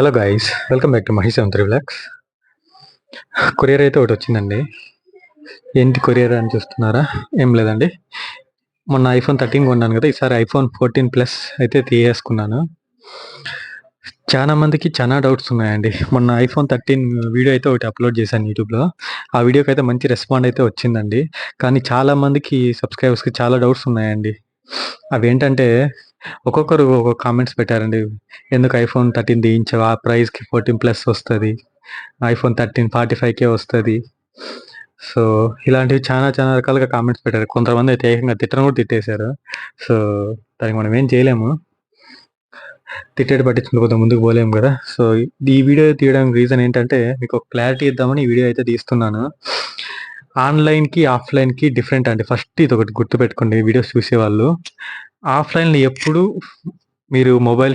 Hello guys, welcome back to Mahi 73 vlogs. Courier అయితే ఒకటి వచ్చిందండి. ఏంటి కొరియర్ అని చూస్తున్నారా? ఏం లేదండి, మొన్న ఐఫోన్ 13 కొన్నాను కదా, ఈసారి ఐఫోన్ 14 ప్లస్ అయితే తీసేసుకున్నాను. చాలా మందికి చాలా డౌట్స్ ఉన్నాయండి. మొన్న ఐఫోన్ 13 వీడియో అయితే ఒకటి అప్లోడ్ చేశాను యూట్యూబ్లో. ఆ వీడియోకి అయితే మంచి రెస్పాండ్ అయితే వచ్చిందండి. కానీ చాలా మందికి సబ్స్క్రైబర్స్కి చాలా డౌట్స్ ఉన్నాయండి. అవి ఏంటంటే, ఒక్కొక్కరు ఒక్కొక్క కామెంట్స్ పెట్టారండి. ఎందుకు ఐఫోన్ 13 తీయించావు, ఆ ప్రైస్కి 14 ప్లస్ వస్తుంది, ఐఫోన్ 13 45K వస్తుంది. సో ఇలాంటివి చాలా చాలా రకాలుగా కామెంట్స్ పెట్టారు. కొంతమంది అయితే ఏకంగా తిట్టను కూడా తిట్టేశారు. సో దానికి మనం ఏం చేయలేము, తిట్టేటి పట్టించుకుంటూ ముందుకు పోలేము కదా. సో ఈ వీడియో తీయడానికి రీజన్ ఏంటంటే, మీకు ఒక క్లారిటీ ఇద్దామని ఈ వీడియో అయితే తీస్తున్నాను. ఆన్లైన్కి ఆఫ్లైన్కి డిఫరెంట్ అండి. ఫస్ట్ ఇది ఒకటి గుర్తుపెట్టుకోండి వీడియోస్ చూసేవాళ్ళు. ఆఫ్లైన్లో ఎప్పుడు మీరు మొబైల్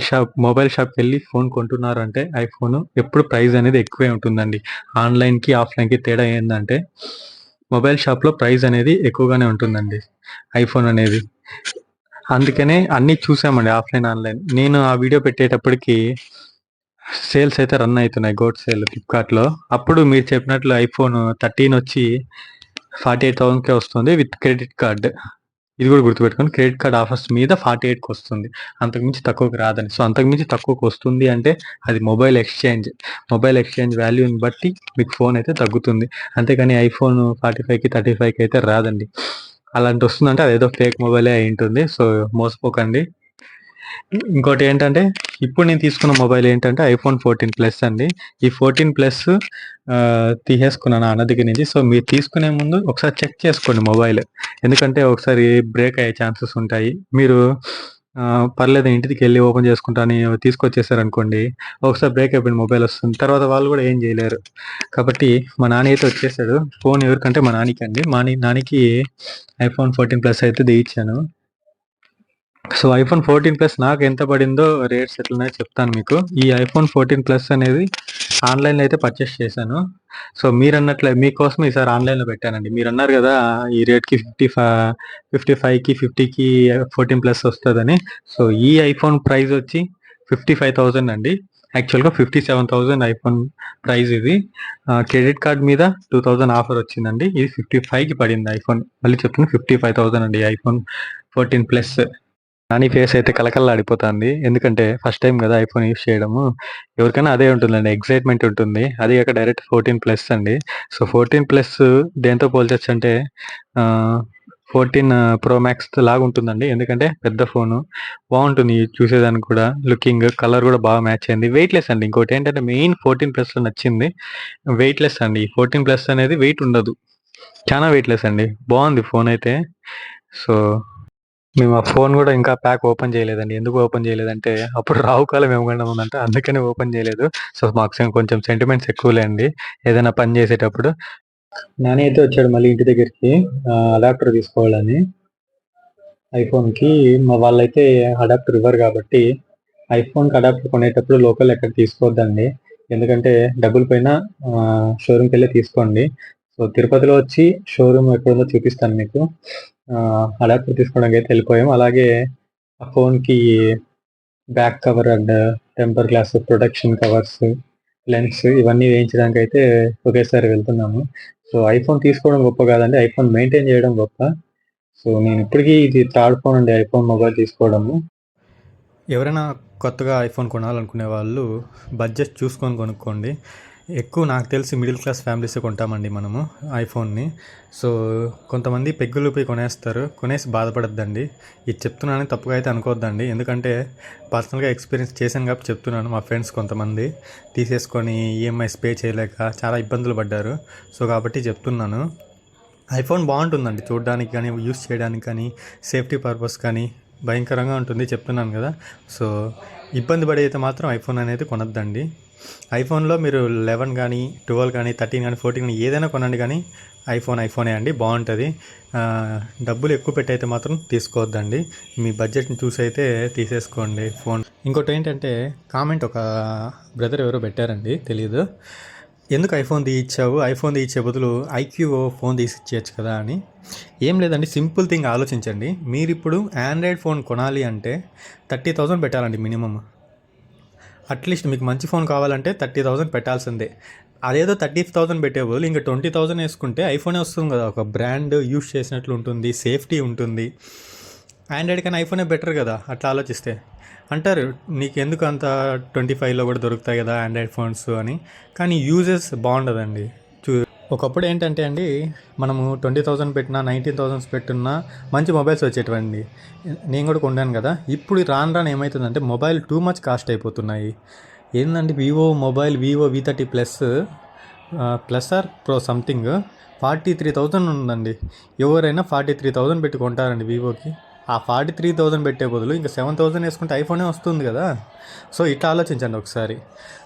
షాప్కి వెళ్ళి ఫోన్ కొంటున్నారు అంటే ఐఫోన్ ఎప్పుడు ప్రైస్ అనేది ఎక్కువే ఉంటుందండి. ఆన్లైన్కి ఆఫ్లైన్కి తేడా ఏంటంటే, మొబైల్ షాప్లో ప్రైస్ అనేది ఎక్కువగానే ఉంటుందండి ఐఫోన్ అనేది. అందుకనే అన్నీ చూసామండి, ఆఫ్లైన్ ఆన్లైన్. నేను ఆ వీడియో పెట్టేటప్పటికి సేల్స్ అయితే రన్ అవుతున్నాయి, గోడ్ సేల్ ఫ్లిప్కార్ట్లో. అప్పుడు మీరు చెప్పినట్లు ఐఫోన్ 13 వచ్చి 48,000కే వస్తుంది విత్ క్రెడిట్ కార్డ్. ఇది కూడా గుర్తుపెట్టుకోండి, క్రెడిట్ కార్డ్ ఆఫర్స్ మీద 48కి వస్తుంది, అంతకుమించి తక్కువకి రాదని. సో అంతకుమించి తక్కువకి వస్తుంది అంటే అది మొబైల్ ఎక్స్చేంజ్ వాల్యూని బట్టి మీకు ఫోన్ అయితే తగ్గుతుంది. అంతేకాని ఐఫోన్ 45కి 35కి అయితే రాదండి. అలాంటి వస్తుందంటే అదేదో ఫేక్ మొబైలే అయి ఉంటుంది. సో మోసపోకండి. ఇంకోటి ఏంటంటే, ఇప్పుడు నేను తీసుకున్న మొబైల్ ఏంటంటే ఐఫోన్ 14 ప్లస్ అండి. ఈ 14 ప్లస్ తీసేసుకున్నాను అన్న దగ్గర నుంచి. సో మీరు తీసుకునే ముందు ఒకసారి చెక్ చేసుకోండి మొబైల్, ఎందుకంటే ఒకసారి బ్రేక్ అయ్యే ఛాన్సెస్ ఉంటాయి. మీరు పర్లేదు ఇంటికి వెళ్ళి ఓపెన్ చేసుకుంటాను తీసుకొచ్చేసారనుకోండి, ఒకసారి బ్రేక్ అయిపోయిన మొబైల్ వస్తుంది, తర్వాత వాళ్ళు కూడా ఏం చేయలేరు. కాబట్టి మా నాన్న అయితే వచ్చేసాడు. ఫోన్ ఎవరికంటే మా నానికి అండి. నానికి ఐఫోన్ 14 ప్లస్ అయితే తీయించాను. సో ఐఫోన్ 14 ప్లస్ నాకు ఎంత పడిందో రేట్స్ ఎట్లున్నాయో చెప్తాను మీకు. ఈ ఐఫోన్ 14 ప్లస్ అనేది ఆన్లైన్లో అయితే పర్చేస్ చేశాను. సో మీరు అన్నట్లే మీకోసం ఈసారి ఆన్లైన్లో పెట్టానండి. మీరు అన్నారు కదా ఈ రేట్కి 55కి 50కి 14 ప్లస్ వస్తుందని. సో ఈ ఐఫోన్ ప్రైస్ వచ్చి 55,000 అండి. యాక్చువల్గా 57,000 ఐఫోన్ ప్రైస్ ఇది. క్రెడిట్ కార్డ్ మీద 2,000 ఆఫర్ వచ్చిందండి. ఇది 55కి పడింది ఐఫోన్. మళ్ళీ చెప్తున్నా 55,000 అండి ఐఫోన్ 14 ప్లస్. నాని ఫేస్ అయితే కలకల్లాడిపోతుంది, ఎందుకంటే ఫస్ట్ టైం కదా ఐఫోన్ యూస్ చేయడము. ఎవరికైనా అదే ఉంటుందండి, ఎక్సైట్మెంట్ ఉంటుంది. అది కాక డైరెక్ట్ 14 ప్లస్ అండి. సో 14 ప్లస్ దేంతో పోల్చొచ్చు అంటే 14 ప్రో మ్యాక్స్ లాగా ఉంటుందండి. ఎందుకంటే పెద్ద ఫోను, బాగుంటుంది చూసేదానికి కూడా. లుకింగ్, కలర్ కూడా బాగా మ్యాచ్ అయింది. వెయిట్లెస్ అండి. ఇంకోటి ఏంటంటే మెయిన్ 14 ప్లస్లో నచ్చింది వెయిట్లెస్ అండి. 14 ప్లస్ అనేది వెయిట్ ఉండదు, చాలా వెయిట్లెస్ అండి. బాగుంది ఫోన్ అయితే. సో మేము ఆ ఫోన్ కూడా ఇంకా ప్యాక్ ఓపెన్ చేయలేదండి. ఎందుకు ఓపెన్ చేయలేదంటే అప్పుడు రావుకాలం ఏమన్నా ఉందంటే అందుకనే ఓపెన్ చేయలేదు. సో మాకు కొంచెం సెంటిమెంట్స్ ఎక్కువలే అండి ఏదైనా పని చేసేటప్పుడు. నాని అయితే వచ్చాడు మళ్ళీ ఇంటి దగ్గరికి అడాప్టర్ తీసుకోవాలని ఐఫోన్కి. మా వాళ్ళైతే అడాప్టర్ ఇవ్వరు కాబట్టి ఐఫోన్కి అడాప్టర్ కొనేటప్పుడు లోకల్ ఎక్కడ తీసుకోవద్దండి. ఎందుకంటే డబ్బులు పైన షోరూమ్కి వెళ్ళి తీసుకోండి. సో తిరుపతిలో వచ్చి షోరూమ్ ఎక్కడుందో చూపిస్తాను మీకు. అడాప్టర్ తీసుకోవడానికి అయితే వెళ్ళిపోయాం. అలాగే ఆ ఫోన్కి back cover and temper glass protection covers, lens ఇవన్నీ వేయించడానికి అయితే ఒకేసారి వెళ్తున్నాము. సో ఐఫోన్ తీసుకోవడం గొప్ప కాదండి, ఐఫోన్ మెయింటైన్ చేయడం గొప్ప. సో నేను ఇప్పటికీ ఇది థర్డ్ ఫోన్ అండి ఐఫోన్ మొబైల్ తీసుకోవడము. ఎవరైనా కొత్తగా ఐఫోన్ కొనాలనుకునే వాళ్ళు బడ్జెట్ చూసుకొని కొనుక్కోండి. ఎక్కువ నాకు తెలిసి మిడిల్ క్లాస్ ఫ్యామిలీసే కొంటామండి మనము ఐఫోన్ని. సో కొంతమంది పెగ్గులు కొనేస్తారు, కొనేసి బాధపడద్దండి. ఇది చెప్తున్నానని తప్పుగా అయితే అనుకోవద్దండి, ఎందుకంటే పర్సనల్గా ఎక్స్పీరియన్స్ చేశాను కాబట్టి చెప్తున్నాను. మా ఫ్రెండ్స్ కొంతమంది తీసేసుకొని ఈఎంఐస్ పే చేయలేక చాలా ఇబ్బందులు పడ్డారు. సో కాబట్టి చెప్తున్నాను. ఐఫోన్ బాగుంటుందండి చూడడానికి కానీ, యూస్ చేయడానికి కానీ, సేఫ్టీ పర్పస్ కానీ భయంకరంగా ఉంటుంది, చెప్తున్నాను కదా. సో ఇబ్బంది పడైతే మాత్రం ఐఫోన్ అనేది కొనద్దండి. ఐఫోన్లో మీరు 11 కానీ 12 కానీ 13 కానీ 14 కానీ ఏదైనా కొనండి, కానీ ఐఫోనే అండి, బాగుంటుంది. డబ్బులు ఎక్కువ పెట్టయితే మాత్రం తీసుకోవద్దండి. మీ బడ్జెట్ని చూసి అయితే తీసేసుకోండి ఫోన్. ఇంకోటి ఏంటంటే, కామెంట్ ఒక బ్రదర్ ఎవరో పెట్టారండి, తెలీదు ఎందుకు ఐఫోన్ తీయించావు, ఐఫోన్ తీయించే బదులు ఐక్యూఓ ఫోన్ తీసి ఇచ్చేయచ్చు కదా అని. ఏం లేదండి, సింపుల్ థింగ్ ఆలోచించండి. మీరు ఇప్పుడు ఆండ్రాయిడ్ ఫోన్ కొనాలి అంటే 30,000 పెట్టాలండి మినిమమ్. అట్లీస్ట్ మీకు మంచి ఫోన్ కావాలంటే 30,000 పెట్టాల్సిందే. అదేదో 30,000 పెట్టే బదులు ఇంకా 20,000 వేసుకుంటే ఐఫోనే వస్తుంది కదా. ఒక బ్రాండ్ యూస్ చేసినట్లు ఉంటుంది, సేఫ్టీ ఉంటుంది. ఆండ్రాయిడ్ కన్నా ఐఫోనే బెటర్ కదా అట్లా ఆలోచిస్తే. అంటారు నీకెందుకు అంత 25లో కూడా దొరుకుతాయి కదా ఆండ్రాయిడ్ ఫోన్స్ అని, కానీ యూజెస్ బాగుండదండి. ఒకప్పుడు ఏంటంటే అండి, మనము 20,000 పెట్టినా 19,000 పెట్టున్నా మంచి మొబైల్స్ వచ్చేటివండి. నేను కూడా కొన్నాను కదా. ఇప్పుడు రాను రాను ఏమవుతుందంటే మొబైల్ టూ మచ్ కాస్ట్ అయిపోతున్నాయి. ఏంటంటే Vivo V30 plus or pro something 43,000 ఉందండి. ఎవరైనా 43,000 పెట్టి కొంటారండి వివోకి. ఆ 43,000 పెట్టే బదులు ఇంకా 7,000 వేసుకుంటే ఐఫోనే వస్తుంది కదా. సో ఇట్లా ఆలోచించండి ఒకసారి.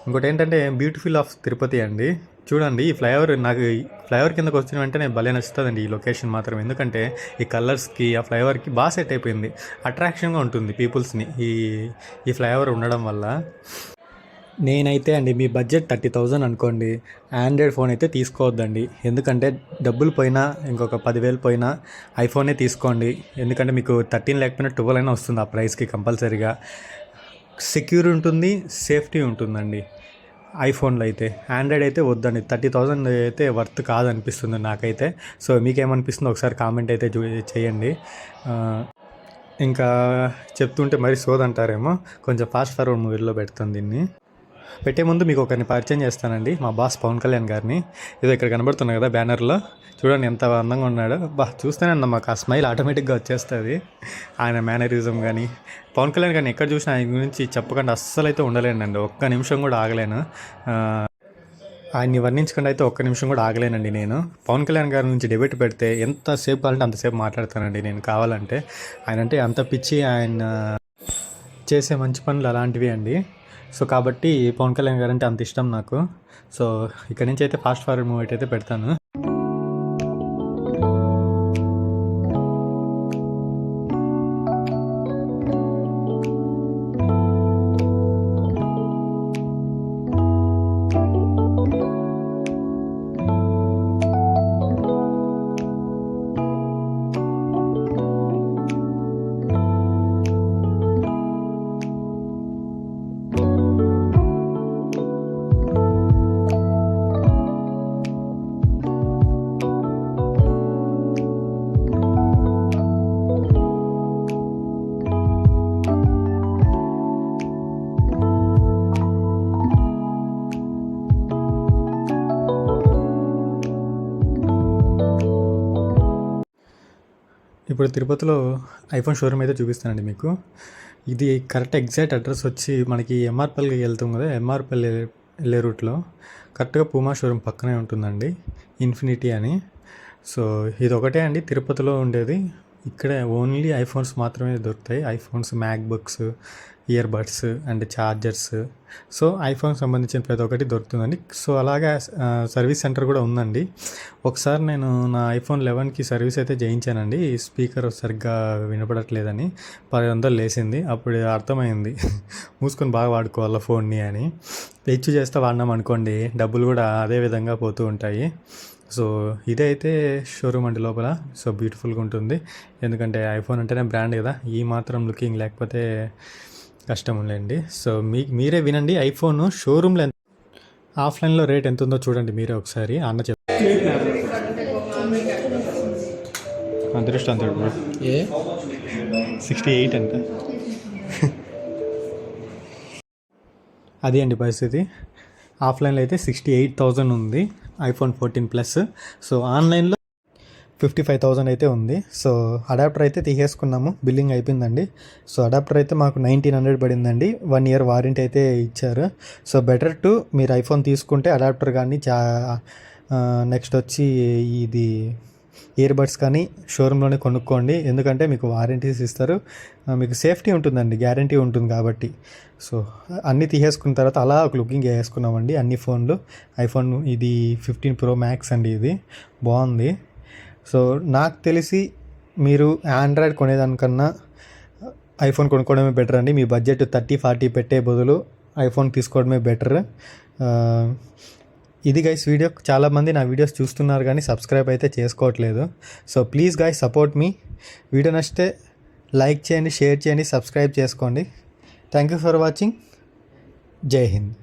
ఇంకోటి ఏంటంటే బ్యూటిఫుల్ ఆఫ్ తిరుపతి అండి. చూడండి ఈ ఫ్లైఓవర్, నాకు ఈ ఫ్లైఓవర్ కిందకు వచ్చిన వెంటనే భలే నచ్చుతుందండి ఈ లొకేషన్ మాత్రం. ఎందుకంటే ఈ కలర్స్కి ఆ ఫ్లైఓవర్కి బాగా సెట్ అయిపోయింది. అట్రాక్షన్గా ఉంటుంది పీపుల్స్ని ఈ ఫ్లైఓవర్ ఉండడం వల్ల. నేనైతే అండి, మీ బడ్జెట్ 30,000 అనుకోండి, ఆండ్రాయిడ్ ఫోన్ అయితే తీసుకోవద్దండి. ఎందుకంటే డబ్బులు పోయినా ఇంకొక 10,000 పోయినా ఐఫోనే తీసుకోండి. ఎందుకంటే మీకు 13 లేకపోయినా 12 అయినా వస్తుంది ఆ ప్రైస్కి కంపల్సరీగా. సెక్యూర్ ఉంటుంది, సేఫ్టీ ఉంటుందండి ఐఫోన్లో అయితే. ఆండ్రాయిడ్ అయితే వద్దండి, 30,000 అయితే వర్త్ కాదనిపిస్తుంది నాకైతే. సో మీకేమనిపిస్తుందో ఒకసారి కామెంట్ అయితే చేయండి. ఇంకా చెప్తుంటే మరి సోదంటారేమో, కొంచెం ఫాస్ట్ ఫార్వర్డ్ మూవీలో పెడతాను దీన్ని. పెట్టే ముందు మీకు ఒకరిని పరిచయం చేస్తానండి, మా బాస్ పవన్ కళ్యాణ్ గారిని. ఏదో ఇక్కడ కనబడుతున్నాయి కదా బ్యానర్లో, చూడండి ఎంత అందంగా ఉన్నాడు. చూస్తేనే మాకు ఆ స్మైల్ ఆటోమేటిక్గా వచ్చేస్తుంది. ఆయన మేనరిజం కానీ, పవన్ కళ్యాణ్ గారిని ఎక్కడ చూసినా ఆయన గురించి చెప్పకుండా అస్సలు అయితే ఉండలేనండి. ఒక్క నిమిషం కూడా ఆగలేను. ఆయన్ని వర్ణించకుండా అయితే ఒక్క నిమిషం కూడా ఆగలేనండి నేను. పవన్ కళ్యాణ్ గారి నుంచి డిబేట్ పెడితే ఎంతసేపు కావాలంటే అంతసేపు మాట్లాడతానండి నేను కావాలంటే. ఆయన అంటే అంత పిచ్చి, ఆయన చేసే మంచి పనులు అలాంటివి అండి. సో కాబట్టి పవన్ కళ్యాణ్ గారు అంటే అంత ఇష్టం నాకు. సో ఇక్కడ నుంచి అయితే ఫాస్ట్ ఫార్వర్డ్ మూవీ అయితే పెడతాను. ఇప్పుడు తిరుపతిలో ఐఫోన్ షోరూమ్ అయితే చూపిస్తానండి మీకు. ఇది కరెక్ట్ ఎగ్జాక్ట్ అడ్రస్ వచ్చి మనకి ఎంఆర్పల్లికి వెళ్తాం కదా, ఎంఆర్పల్లి వెళ్ళే రూట్లో కరెక్ట్గా పూమా షోరూమ్ పక్కనే ఉంటుందండి, ఇన్ఫినిటీ అని. సో ఇది ఒకటే అండి తిరుపతిలో ఉండేది. ఇక్కడ ఓన్లీ ఐఫోన్స్ మాత్రమే దొరుకుతాయి. IPhones, MacBooks, ear buds and chargers. So iPhone సంబంధించిన ప్రతి ఒక్కటి దొరుకుతుందండి. సో అలాగే సర్వీస్ సెంటర్ కూడా ఉందండి. ఒకసారి నేను నా ఐఫోన్ 11కి సర్వీస్ అయితే చేయించానండి. స్పీకర్ సరిగ్గా వినపడట్లేదని 10,000 లేసింది. అప్పుడు అర్థమైంది మూసుకొని బాగా వాడుకోవాలా ఫోన్ని అని. హెచ్చు చేస్తే వాడినాం అనుకోండి, డబ్బులు కూడా అదే విధంగా పోతూ ఉంటాయి. సో ఇదైతే షోరూమ్ అండి లోపల. సో బ్యూటిఫుల్గా ఉంటుంది, ఎందుకంటే ఐఫోన్ అంటేనే బ్రాండ్ కదా. ఈ మాత్రం లుకింగ్ లేకపోతే కష్టం ఉండండి. సో మీరే వినండి, ఐఫోన్ షోరూమ్లో ఆఫ్లైన్లో రేట్ ఎంత ఉందో చూడండి మీరే ఒకసారి. అన్న అదృష్టం అంటాడు బ్రో, 68 అంట. అది అండి పరిస్థితి. ఆఫ్లైన్లో అయితే 68,000 ఉంది ఐఫోన్ 14 ప్లస్. సో ఆన్లైన్లో 55,000 అయితే ఉంది. సో అడాప్టర్ అయితే తీసేసుకున్నాము, బిల్లింగ్ అయిపోయిందండి. సో అడాప్టర్ అయితే మాకు 1,900 పడిందండి. 1 year వారంటీ అయితే ఇచ్చారు. సో బెటర్ టు మీరు ఐఫోన్ తీసుకుంటే అడాప్టర్ కానీ నెక్స్ట్ వచ్చి ఇది ఇయర్ బడ్స్ కానీ షోరూంలోనే కొనుక్కోండి. ఎందుకంటే మీకు వారంటీస్ ఇస్తారు, మీకు సేఫ్టీ ఉంటుందండి, గ్యారంటీ ఉంటుంది కాబట్టి. సో అన్నీ తీసేసుకున్న తర్వాత అలా ఒక లుకింగ్ వేసుకున్నామండి అన్ని ఫోన్లు. ఐఫోన్ ఇది 15 Pro Max అండి, ఇది బాగుంది. సో నాకు తెలిసి మీరు ఆండ్రాయిడ్ కొనేదానికన్నా ఐఫోన్ కొనుక్కోవడమే బెటర్ అండి. మీ బడ్జెట్ 30-40 పెట్టే బదులు ఐఫోన్ తీసుకోవడమే బెటర్. ఇది గైస్ వీడియో. చాలామంది నా వీడియోస్ చూస్తున్నారు కానీ సబ్స్క్రైబ్ అయితే చేసుకోవట్లేదు. So please guys support me. Video నచ్చితే లైక్ చేయండి, షేర్ చేయండి, సబ్స్క్రైబ్ చేసుకోండి. Thank you for watching. జై హింద్.